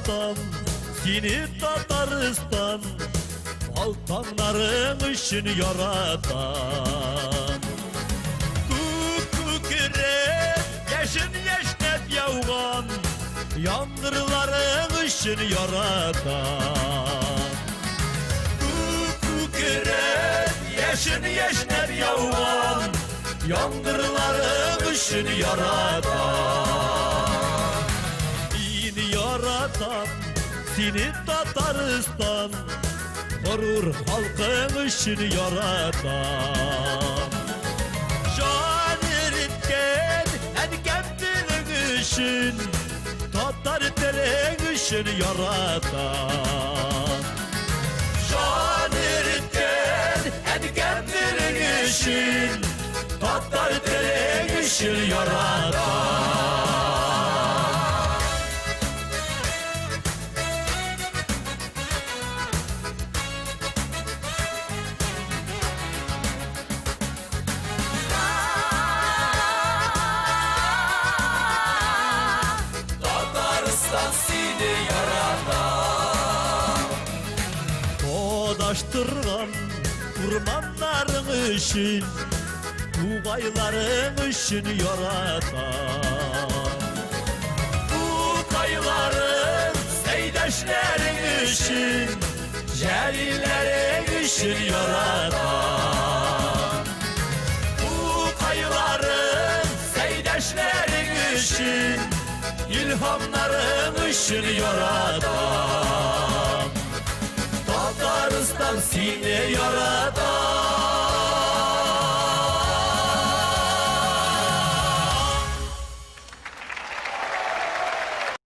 Tataristan, seni Tataristan, altanların için yaratan. Kukukire, yaşın yaşnep yavgan, yangırların için yaratan. Kukukire, yaşın yaşnep yavgan, yangırların için yaratan. Beni yaratan, seni Tataristan, korur halkın için yaratan. Can eritken enkemdirin için, Tatar telin için yaratan. Can eritken enkemdirin için, Tatar telin için yaratan. Seni yaratan. Kodaştırgan kurmanların için, Tugayların için yaratan. Tugayların seydaşların için, Celillerin için yaratan. Tugayların seydaşların için, İlhamların için yaratan. Tataristan seni yaratan.